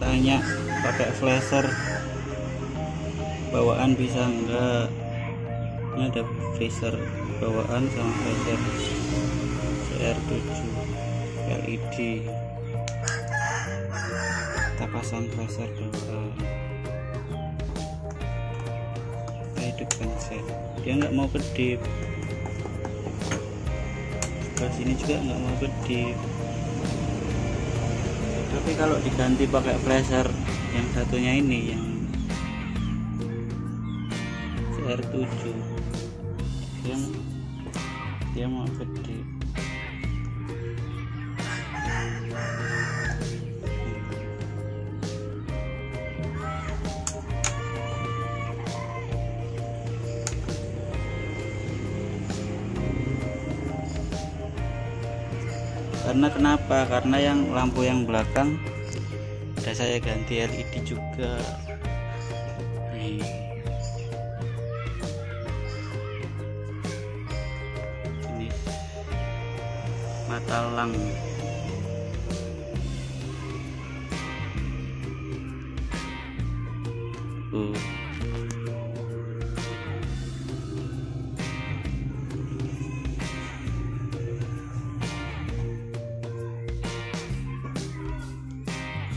Tanya pakai flasher bawaan bisa enggak. Ini ada freezer bawaan sama flasher CR7 LED. Kita pasang flasher bawaan. Kita hidupkan sen. Dia nggak mau kedip. Sebelah sini juga nggak mau kedip. Tapi kalau diganti pakai flasher yang satunya ini, yang CR7, dia mau gede. Karena kenapa? Karena yang lampu yang belakang udah saya ganti LED juga. Nih. Ini mata lang.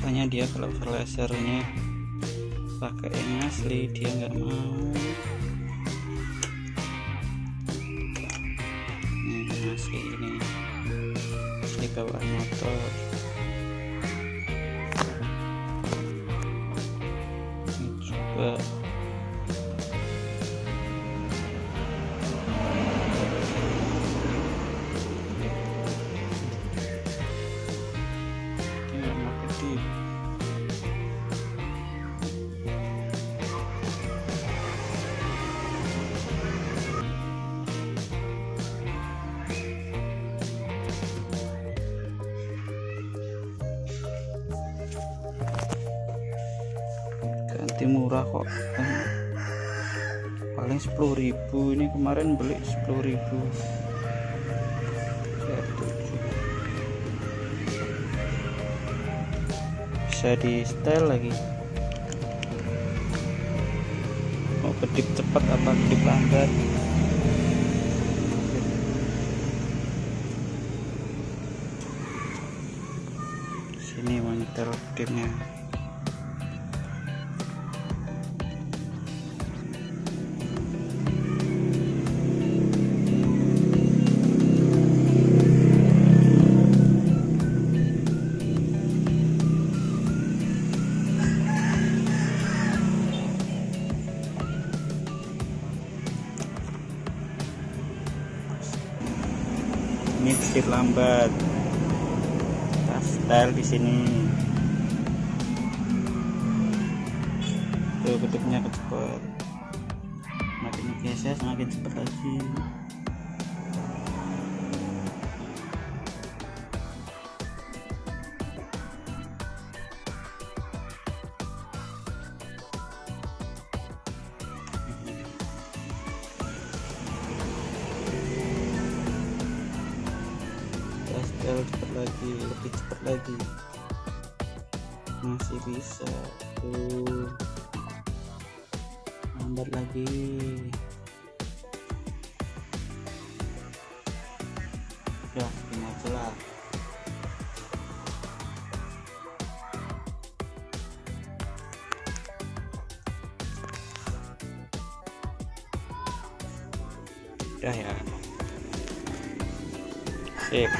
Makanya dia kalau flashernya pakai yang asli dia nggak mau. Ini yang asli, ini asli bawaan motor. Ini juga Kedip. Ganti murah kok, paling 10.000. Ini kemarin beli 10.000. Bisa di setel lagi. Mau kedip cepat apa kedip lambat? Sini monitor kedipnya. Ini kedip lambat, kita setel di sini. Tuh kedipnya cepat, makin geser semakin cepat lagi. Cepat lagi, lebih cepat lagi, masih bisa. Tuh lambat lagi. Ya ini aja lah. Udah ya, sip.